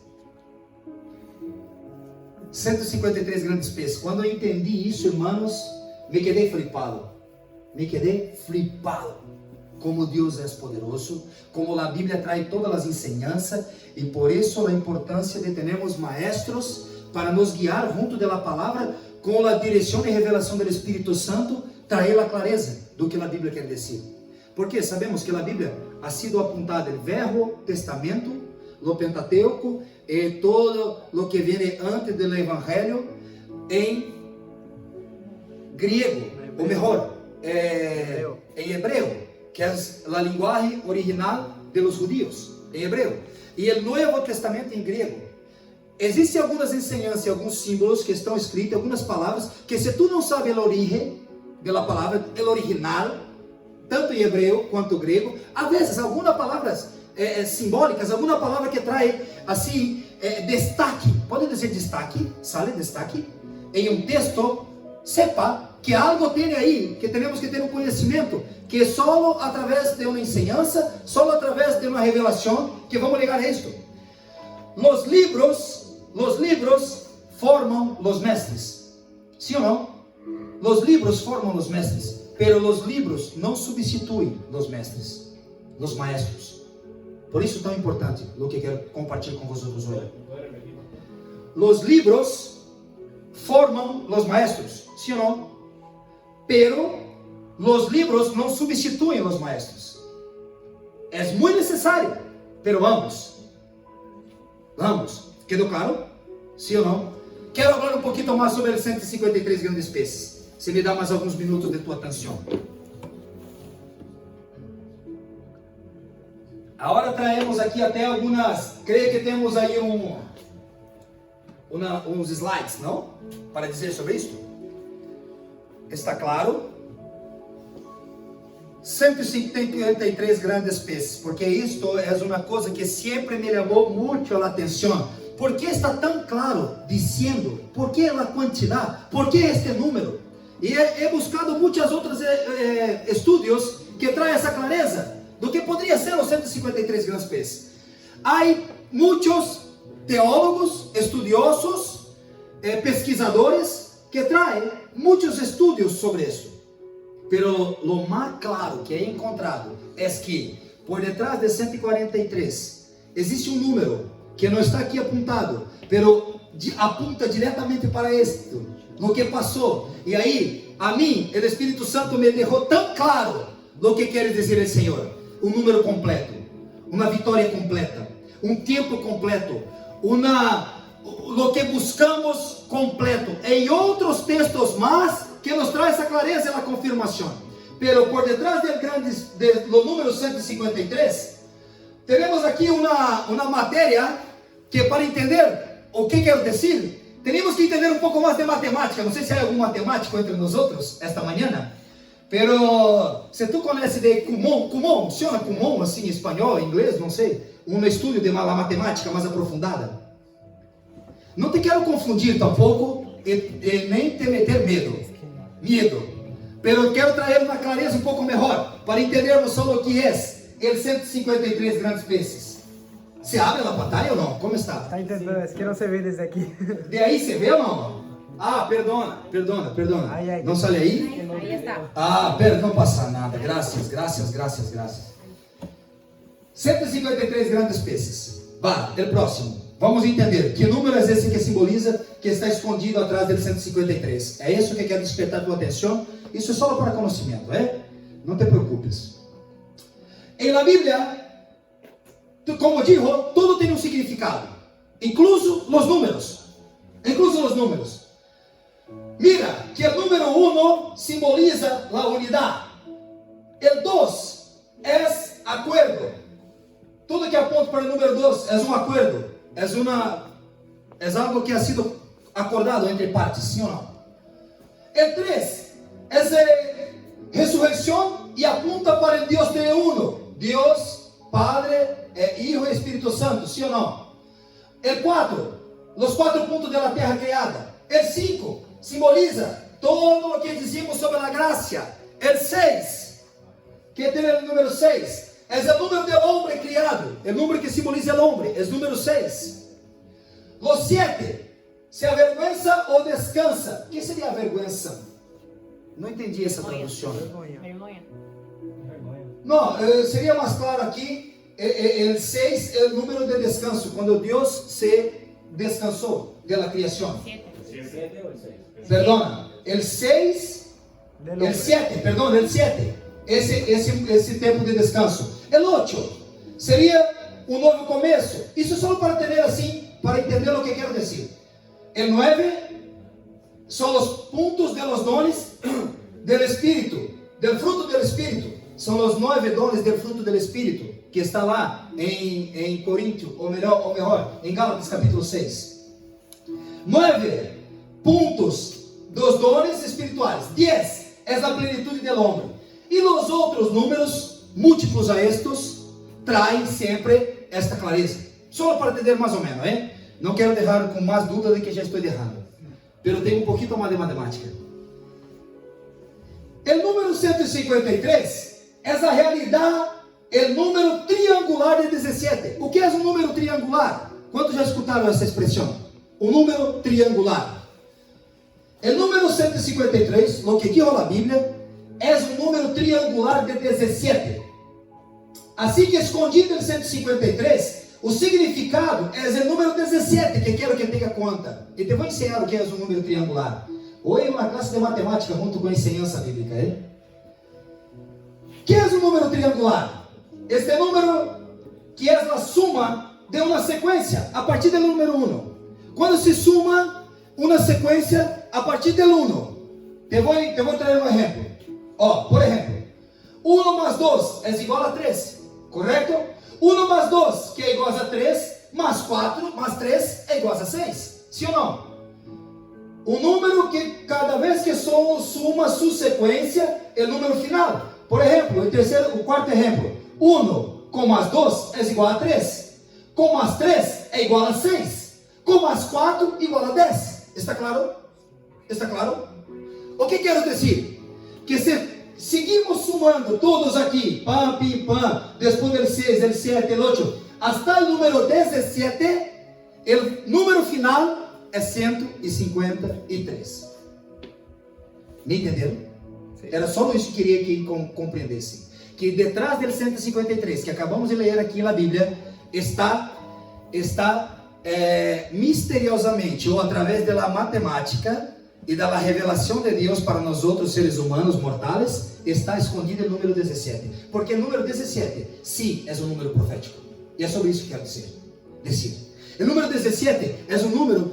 Speaker 1: 153 grandes peces. Quando eu entendi isso, irmãos, me quedei flipado. Me quedei flipado. Como Deus é poderoso, como a Bíblia traz todas as enseñanças, e por isso a importância de termos maestros para nos guiar junto da palavra, com a direção e revelação do Espírito Santo, trazer a clareza do que a Bíblia quer dizer. Porque sabemos que a Bíblia ha sido apuntada el Viejo Testamento, lo Pentateuco e todo lo que viene antes del Evangelho em griego, ou melhor, em hebreu, que é a linguagem original de los judíos, em hebreu. E o Novo Testamento em grego. Existem algumas ensinanças, alguns símbolos que estão escritos, algumas palavras, que se tu não sabes a origem da palavra, o original, tanto em hebreu quanto grego, às vezes algumas palavras simbólicas, alguma palavra que traz assim destaque, pode dizer destaque, sale destaque, em um texto, sepa que algo tem aí, que temos que ter um conhecimento, que só através de uma enseñança, só através de uma revelação, que vamos ligar a isto. Los libros formam los mestres, sim ou não? Los libros formam los mestres, pero los libros não substituem los mestres, los maestros. Por isso tão importante o que quero compartilhar com vocês hoje. Los libros formam los maestros, sim ou não? Pero los libros não substituem los maestros. É muito necessário, pero vamos. Quedou claro? Sim ou não? Quero falar um pouquinho mais sobre os 153 grandes peces. Se me dá mais alguns minutos de tua atenção. Agora traemos aqui até algumas, creio que temos aí uns slides, não? Para dizer sobre isso. Está claro? 153 grandes peces, porque isto é uma coisa que sempre me chamou muito a atenção. ¿Por que está tão claro dizendo? ¿Por que a quantidade? ¿Por que este número? E he buscado muitos outros estudos que trazem essa clareza do que poderia ser os 153 grandes peces. Há muitos teólogos, estudiosos, pesquisadores que trazem muitos estudos sobre isso. Pero lo mais claro que he encontrado é que por detrás de 143 existe um número que não está aqui apuntado, pero apunta diretamente para isto, no que passou. E aí, a mim, o Espírito Santo me deixou tão claro o que quer dizer o Senhor. Um número completo, uma vitória completa, um tempo completo, o que buscamos completo. Em outros textos mais, que nos traz essa clareza e a confirmação. Pero por detrás do número 153, temos aqui uma matéria que, para entender o que quero dizer, temos que entender um pouco mais de matemática. Não sei se há algum matemático entre nós outros esta manhã, pero se tu conhece de Kumon, funciona Kumon assim em espanhol, em inglês, não sei, um estudo de matemática mais aprofundada. Não te quero confundir tampouco e nem te meter medo, pero quero trazer uma clareza um pouco melhor, para entendermos só o que é os 153 grandes peces. Se abre a pantalla ou não? Como está?
Speaker 2: Está tentando, é que não se vê desde aqui.
Speaker 1: De aí se vê ou não? Ah, perdona.
Speaker 2: Aí.
Speaker 1: Não sale aí?
Speaker 3: Ahí está.
Speaker 1: Ah, não passa nada. Graças. 153 grandes peces. Va, o próximo. Vamos entender que número é esse que simboliza que está escondido atrás do 153. É isso que quero despertar tua atenção. Isso é só para conhecimento, Não te preocupes. Em la Bíblia, como digo, tudo tem um significado, incluso os números. Mira que o número 1 simboliza a unidade. O 2 é acordo. Tudo que aponta para o número 2 é um acordo. É algo que ha sido acordado entre partes, sim ou não? O 3 é ressurreição e apunta para o Deus triuno. Deus, Padre, Hijo e Espírito Santo, sim ou não? O 4, os 4 pontos da terra criada. O 5 simboliza todo o que dizemos sobre a graça. O 6, que tem o número 6, é o número do homem criado, o número que simboliza o homem, é o número 6. O 7, se avergüenza ou descansa. O que seria avergüenza? Não entendi essa tradução.
Speaker 3: Vergonha.
Speaker 1: Não, seria mais claro aqui. O 6 é o número de descanso, quando Deus se descansou da criação. Perdona, o 6, o 7, esse tempo de descanso. El 8 seria um novo começo. Isso só para ter assim, para entender o que quero dizer. El 9 são os pontos de los dones del Espírito, del fruto del Espírito. São os 9 dones del fruto del Espírito, que está lá em Coríntios, ou melhor, em Gálatas capítulo 6. 9 pontos dos dones espirituais. 10 é a plenitude del homem. E os outros números, múltiplos a estes, traem sempre esta clareza. Só para entender mais ou menos, hein? Não quero deixar com mais dúvida de que já estou errando. Pero tenho um pouquinho mais de matemática. O número 153 é a realidade, o número triangular de 17. O que é um número triangular? Quantos já escutaram essa expressão? O número triangular. O número 153, o que diz a Bíblia, é um número triangular de 17. Assim que escondido em 153, o significado é o número 17, que quero que tenha conta. E te vou ensinar o que é um número triangular. Hoje uma classe de matemática junto com a ensinança bíblica, hein? Que é um número triangular? Este número que é a suma de uma sequência a partir do número 1. Quando se suma uma sequência a partir do 1, te vou trazer um exemplo. Por exemplo, 1 mais 2 é igual a 3, correto? 1 mais 2, que é igual a 3, mais 4, mais 3 é igual a 6, sim ou não? Um número que cada vez que suma sua sequência é o número final. Por exemplo, o quarto exemplo, 1 com mais 2 é igual a 3, com mais 3 é igual a 6, com mais 4 igual a 10. Está claro? Está claro? O que quero dizer? Que se seguimos sumando todos aqui, pam, pim, pam, depois del 6, del 7, del 8, hasta o número 17, o número final é 153. Me entenderam? Era só isso que queria que compreendessem. Que detrás del 153, que acabamos de ler aqui na Bíblia, está misteriosamente, ou através da matemática e da revelação de Deus para nós outros seres humanos mortais, está escondido o número 17. Porque o número 17, sim, é um número profético. E é sobre isso que quero dizer. O número 17 é um número,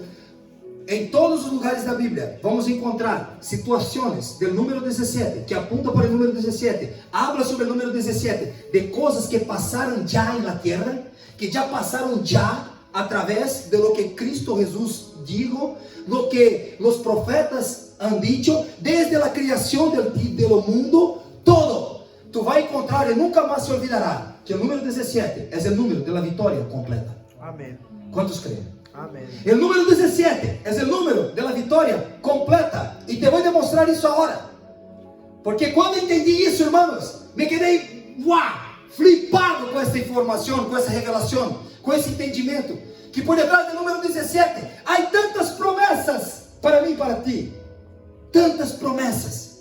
Speaker 1: em todos os lugares da Bíblia, vamos encontrar situações do número 17, que aponta para o número 17, habla sobre o número 17, de coisas que passaram já na terra, que já passaram já, através de lo que Cristo Jesús dijo, lo que los profetas han dicho, desde la creación del mundo, todo. Tu vai encontrar e nunca mais se olvidará que o número 17 é o número da vitória completa.
Speaker 2: Amém.
Speaker 1: Quantos creem?
Speaker 2: Amém.
Speaker 1: O número 17 é o número da vitória completa. E te vou demonstrar isso agora. Porque quando entendi isso, irmãos, me quedei flipado com essa informação, com essa revelação, com esse entendimento, que por detrás do número 17 há tantas promessas para mim e para ti, tantas promessas,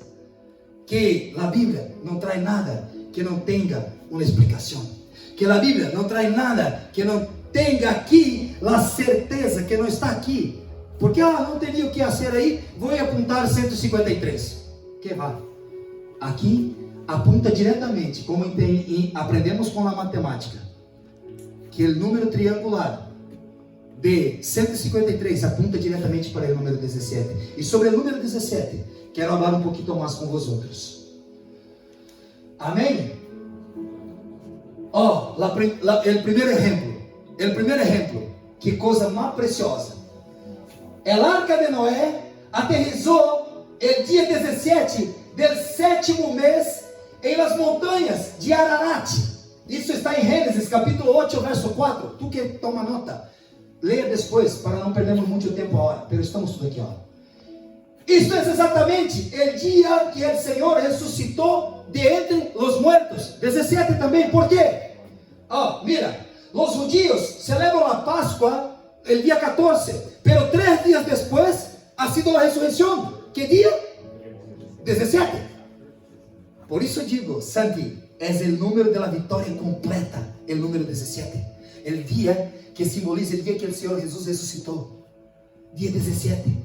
Speaker 1: que a Bíblia não traz nada que não tenha uma explicação, que a Bíblia não traz nada que não tenha aqui a certeza que não está aqui, porque não teria o que fazer aí, vou apontar 153, que vá, aqui aponta diretamente, como aprendemos com a matemática, que o número triangular de 153 apunta diretamente para o número 17. E sobre o número 17, quero falar um pouquinho mais com vosotros. Amém? O primeiro exemplo, que coisa mais preciosa. El arca de Noé aterrizou el dia 17 del sétimo mês em las montanhas de Ararat. Isso está em Gênesis capítulo 8, verso 4. Tu que toma nota, leia depois, para não perdermos muito tempo agora. Pero estamos tudo aqui, Isto é exatamente o dia que o Senhor ressuscitou de entre os muertos. 17 também, por quê? Mira, os judíos celebram a Páscoa el dia 14, pero 3 dias depois ha sido a ressurreição. Que dia? 17. Por isso digo, Santi, é o número da vitória completa, o número 17. O dia que simboliza o dia que o Senhor Jesus ressuscitou. Dia 17.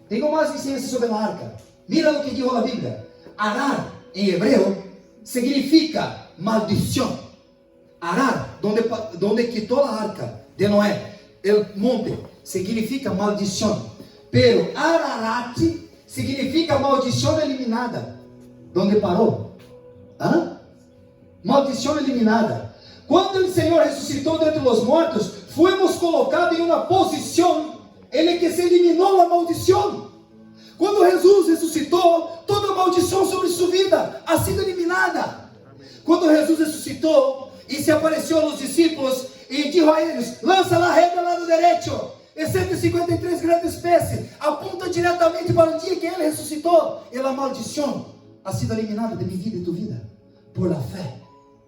Speaker 1: Tenho mais ensinança sobre a arca. Mira o que diz a Bíblia. Arar, em hebreu, significa maldición. Arar, donde quitó la arca de Noé, el monte, significa maldición. Pero Ararat significa maldición eliminada. ¿Dónde paró? ¿Ah? Maldición eliminada. Cuando el Señor resucitó de entre los muertos, fuimos colocados en una posición en la que se eliminó la maldición. Cuando Jesús resucitó, toda maldición sobre su vida ha sido eliminada. Cuando Jesús resucitó y se apareció a los discípulos y dijo a ellos: lanza la red del lado derecho. E 153 grandes peces apunta diretamente para o dia que Ele ressuscitou. E a maldição ha sido eliminada de minha vida e tua vida por la fé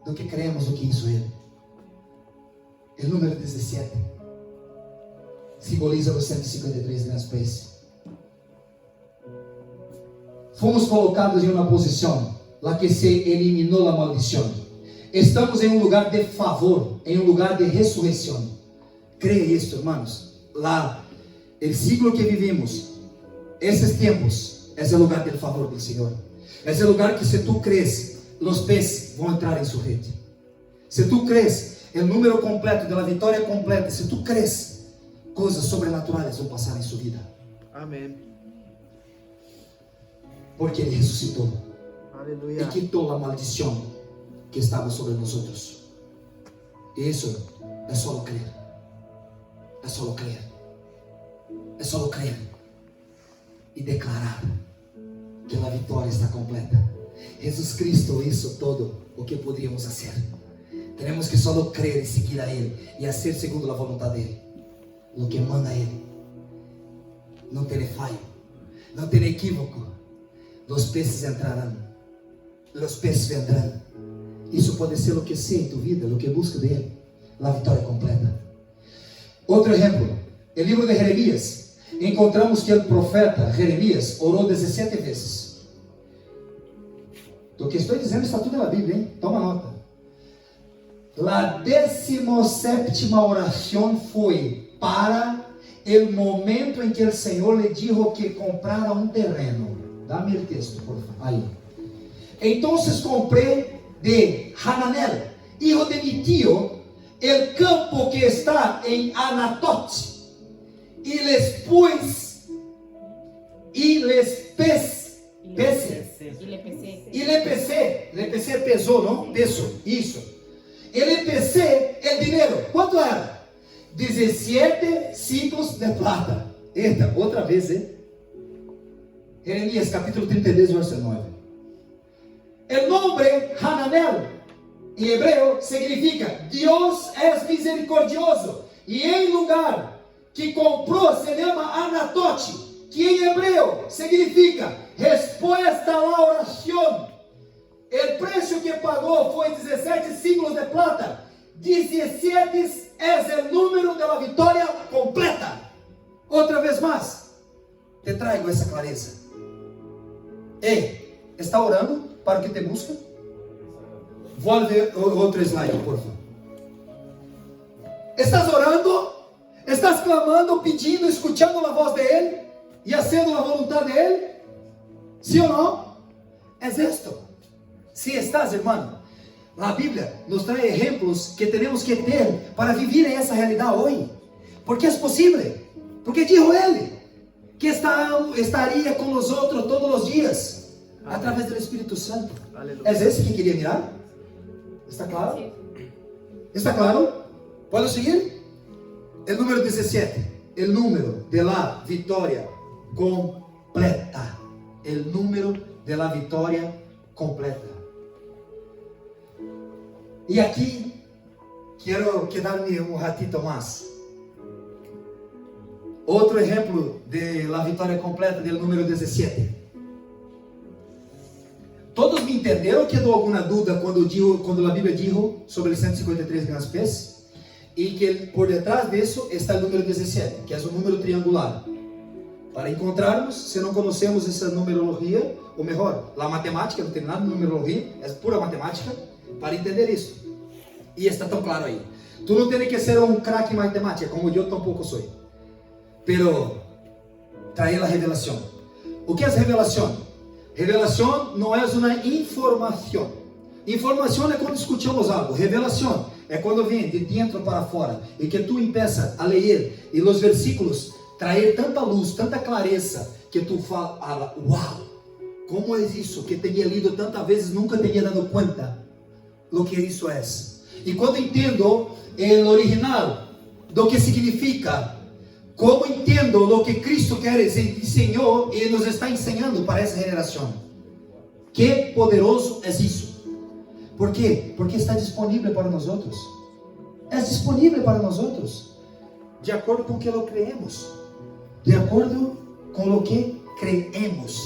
Speaker 1: do que creemos o que hizo Ele. O número 17 simboliza os 153 grandes peces. Fomos colocados em uma posição lá que se eliminou a maldição. Estamos em um lugar de favor, em um lugar de ressurreição. Creia isso, irmãos. Lá, o siglo que vivimos, esses tempos, é o lugar do favor do Senhor. É o lugar que, se tu crees, os peces vão entrar em sua rede. Se tu crees o número completo da vitória completa, se tu crees, coisas sobrenaturais vão passar em sua vida.
Speaker 2: Amém.
Speaker 1: Porque Ele ressuscitou.
Speaker 2: Aleluia.
Speaker 1: E quitou a maldição que estava sobre nós outros. E isso é só crer. É só crer. É só crer. E declarar que a vitória está completa. Jesus Cristo hizo todo o que podíamos fazer. Temos que só crer e seguir a Ele. E fazer segundo a vontade dEle. O que manda Ele. Não tem falho. Não tem equívoco. Os peces entrarão. Os peces vendrão. Isso pode ser o que seja em tua vida, o que busca dele, a vitória completa. Outro exemplo, no livro de Jeremias, encontramos que o profeta Jeremias orou 17 vezes. O que estou dizendo está tudo na Bíblia, hein? Toma nota. A 17ª oração foi para o momento em que o Senhor lhe dijo que comprara um terreno. Dá-me o texto, por favor. Aí. Então comprei de Hananel, hijo de mi tío, el campo que está en Anatot, y les pus, y les le pesé pesó, ¿no? Peso, eso. Y le pesé el dinero. ¿Cuánto era? 17 ciclos de plata. Esta, otra vez, Jeremías capítulo 32, verso 9. El nombre Hananel en hebreo significa Dios es misericordioso. Y el lugar que compró se llama Anatote, que en hebreo significa respuesta a la oración. El precio que pagó fue 17 ciclos de plata. 17 es el número de la victoria completa. Otra vez más, te traigo esa clareza. ¿Está orando para que te busque? Vuelve outro slide, por favor. Estás orando? Estás clamando, pedindo, escuchando a voz de Ele e fazendo a vontade de Ele? ¿Sí ou não? É isto. Si estás, irmão, a Bíblia nos traz exemplos que temos que ter para viver essa realidade hoje. Porque é possível. Porque dijo Ele que estaria com nós outros todos os dias. Amém. Através do Espírito Santo. Aleluia. É esse que queria mirar? Está claro? Sim. Está claro? Pode seguir? O número 17. O número de la vitória completa. O número de la vitória completa. E aqui quero quedar-me um ratito mais. Outro exemplo de la vitória completa do número 17. Todos me entenderam que dou alguma dúvida quando a Bíblia diz sobre os 153 grandes peces? E que por detrás disso está o número 17, que é um número triangular. Para encontrarmos, se não conhecemos essa numerologia, ou melhor, a matemática, não tem nada de numerologia, é pura matemática, para entender isso. E está tão claro aí. Tu não tem que ser um craque em matemática, como eu tampouco sou. Pero trae a revelação. O que é revelação? Revelação não é uma informação. Informação é quando escutamos algo. Revelação é quando vem de dentro para fora e que tu empieza a ler e os versículos trazer tanta luz, tanta clareza que tu fala, uau, como é isso que tenha lido tantas vezes, nunca tenha dado conta do que isso é. E quando entendo o original do que significa, como entendo o que Cristo quer ensinou e nos está ensinando para essa geração. Que poderoso é isso. Por quê? Porque está disponível para nós outros. É disponível para nós outros. De acordo com o que nós creemos. De acordo com o que creemos.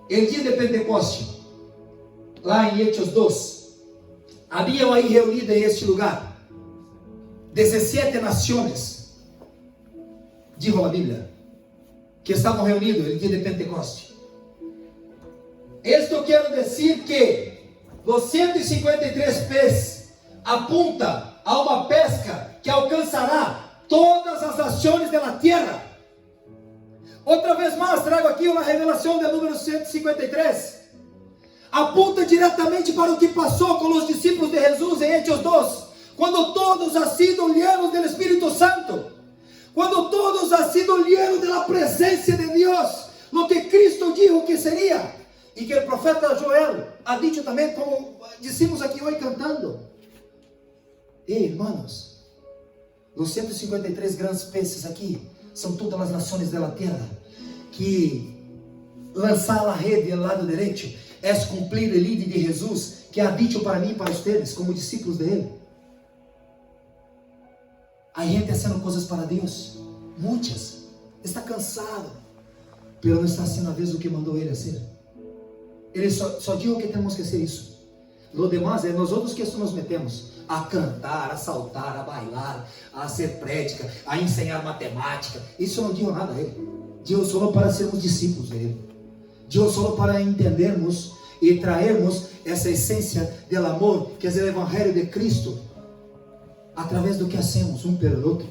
Speaker 1: O dia de Pentecoste, lá em Hechos 2, havia aí reunido em este lugar 17 nações, diz a Bíblia, que estavam reunidos no dia de Pentecoste. Isto quero dizer que os 153 pés apunta a uma pesca que alcançará todas as nações da terra. Outra vez mais, trago aqui uma revelação do número 153. Apunta diretamente para o que passou com os discípulos de Jesus em Hechos 2, quando todos han sido llenos do Espírito Santo, quando todos han sido llenos da presença de Deus, lo que Cristo dijo que seria, e que o profeta Joel ha dicho também, como dissemos aqui hoje cantando. Ei, irmãos, os 153 grandes peces aqui são todas as nações da terra que lançar a rede do lado direito é cumprir a lei de Jesus que ha dicho para mim e para vocês como discípulos dele. A gente fazendo coisas para Deus, muitas, está cansado, mas não está fazendo a vez do que mandou ele fazer. Ele só dijo que temos que ser isso. Lo demais é nós outros que nos metemos a cantar, a saltar, a bailar, a ser prédica, a ensinar matemática. Isso não digo nada a ele. Digo só para sermos discípulos dele. Digo só para entendermos e traermos essa essência do amor que é o Evangelho de Cristo através do que hacemos um pelo outro.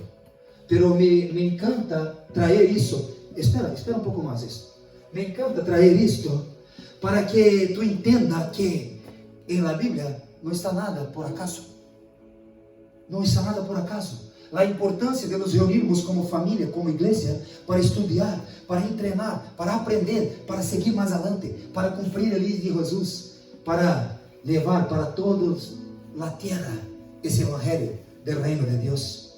Speaker 1: Pero me encanta trazer isso. Espera um pouco mais isso. Me encanta trazer isto para que tu entenda que em la Bíblia não está nada por acaso. Não está nada por acaso. A importância de nos reunirmos como família, como igreja, para estudar, para treinar, para aprender, para seguir mais adiante, para cumprir a lei de Jesus, para levar para todos a terra esse evangelho do reino de Deus.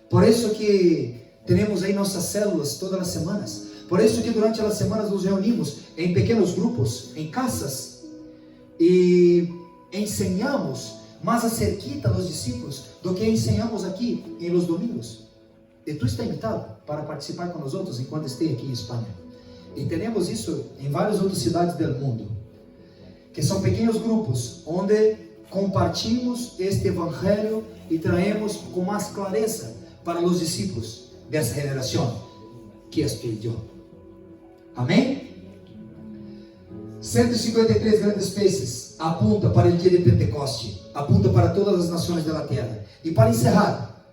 Speaker 1: Por isso que temos aí nossas células todas as semanas. Por isso que durante as semanas nos reunimos em pequenos grupos, em casas, e ensinamos mais acerquita aos discípulos do que ensinamos aqui em los domingos. E tu está invitado para participar com nós outros enquanto esteja aqui em Espanha. E temos isso em várias outras cidades do mundo, que são pequenos grupos onde compartilhamos este evangelho e traemos com mais clareza para os discípulos dessa geração que és tu e eu. Amém? 153 grandes peces apunta para o dia de Pentecoste, apunta para todas as nações da terra. E para encerrar,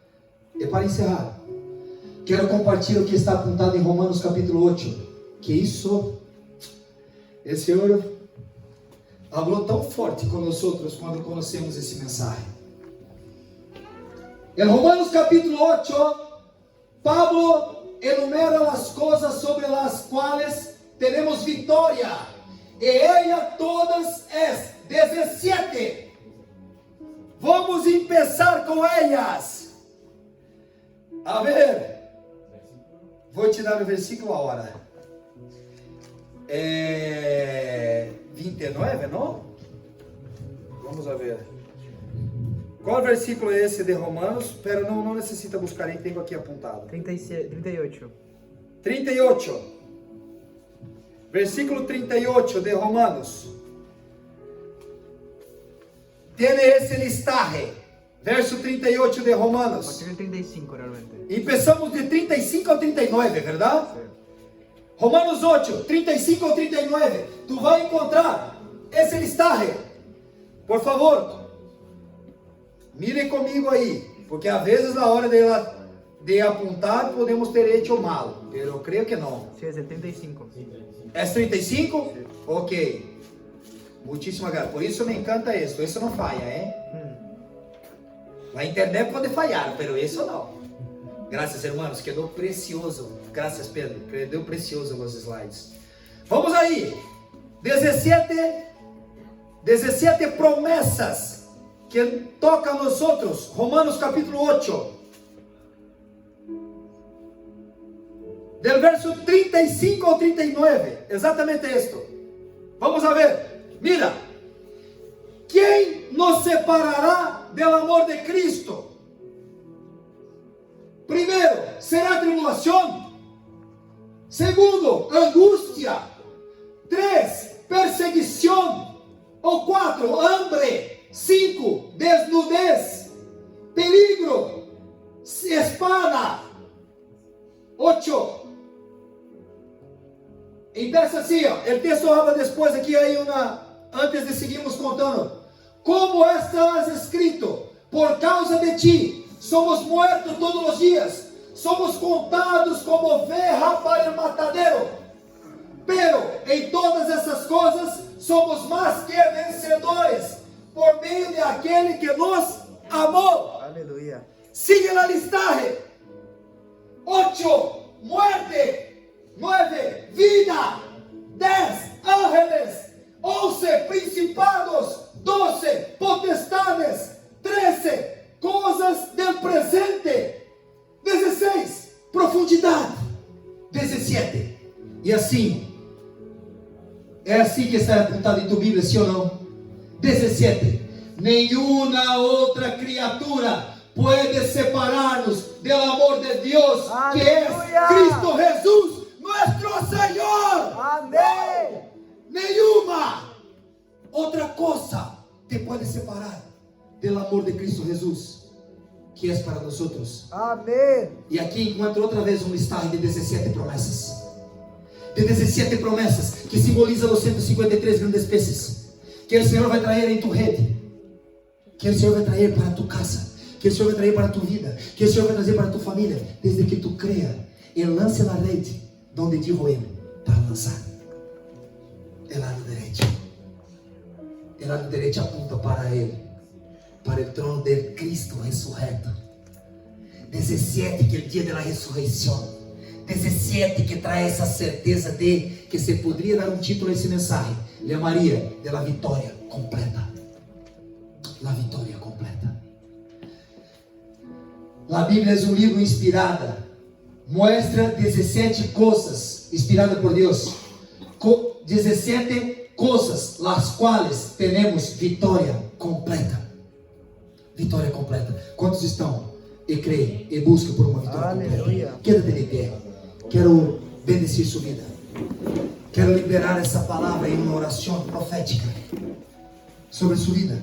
Speaker 1: quero compartilhar o que está apontado em Romanos capítulo 8, que isso, o Senhor falou tão forte com nós outros quando conhecemos esse mensagem. Em Romanos capítulo 8, Pablo enumera as coisas sobre as quais temos vitória. E ela todas é 17. Vamos começar com elas. A ver, vou te dar o versículo agora. 29, não? Vamos a ver. Qual versículo é esse de Romanos? Pero não necessita buscar, aí tenho aqui apontado.
Speaker 2: 38.
Speaker 1: 38. Versículo 38 de Romanos. Tiene esse listaje. Verso 38 de Romanos.
Speaker 2: Aqui é 35 realmente.
Speaker 1: Empezamos de 35 ao 39, verdade?
Speaker 2: Sim.
Speaker 1: Romanos 8, 35 ao 39. Tu vai encontrar esse listaje. Por favor, mire comigo aí, porque às vezes na hora de apontar podemos ter hecho mal, mas eu creio que não.
Speaker 2: Sim, é 35.
Speaker 1: É 35?
Speaker 2: Sim.
Speaker 1: Ok. Muchísimas gracias. Por isso me encanta esto. Isso não falha, A internet pode falhar, pero isso não. Graças, irmãos. Quedou precioso. Graças, Pedro. Quedou precioso os slides. Vamos aí. 17 promessas que tocam a nós outros. Romanos capítulo 8. Del verso 35 ao 39. Exatamente isto. Vamos a ver. Mira. Quem nos separará do amor de Cristo? Primeiro, será tribulação. Segundo, angústia. 3, perseguição. Ou 4, hambre. 5, desnudez. Peligro. Espada. 8. Empieza assim, ó. O texto habla depois aqui aí antes de seguirmos contando. Como está escrito, por causa de ti, somos muertos todos os dias, somos contados como oveja para o matadeiro. Pero em todas essas coisas, somos mais que vencedores, por meio de aquele que nos amou.
Speaker 2: Aleluia.
Speaker 1: Sigue a listaje. 8, muerte. 9, vida. 10, ángeles. 11, principados. 12, potestades. 13, coisas del presente. 16, profundidade. 17, e assim, é assim que está apontado em tua Bíblia, sim ou não? 17, nenhuma outra criatura pode separar-nos do amor de Deus, que é Cristo Jesus, nosso Senhor.
Speaker 2: Amém.
Speaker 1: Nenhuma outra coisa te pode separar do amor de Cristo Jesus, que é para nós outros.
Speaker 2: Amém.
Speaker 1: E aqui encontro outra vez um listagem de 17 promessas. De 17 promessas que simbolizam os 153 grandes peces que o Senhor vai trazer em tu rede, que o Senhor vai trazer para tu casa, que o Senhor vai trazer para tu vida, que o Senhor vai trazer para tu família, desde que tu creia e lance na rede donde dijo ele para lançar. O lado direito. O lado direito aponta para ele, para o trono de Cristo ressurreto. 17 que é o dia da ressurreição. 17 que traz essa certeza de que se poderia dar um título a esse mensagem. Le Maria de la vitória completa. La vitória completa. A Bíblia é um livro inspirado. Mostra 17 coisas inspiradas por Deus. 17 coisas las quais temos vitória completa. Vitória completa. Quantos estão e creem e buscam por uma vitória
Speaker 2: Aleluia.
Speaker 1: completa? Quédate de pé. Quero bendecir sua vida. Quero liberar essa palavra em uma oração profética sobre sua vida.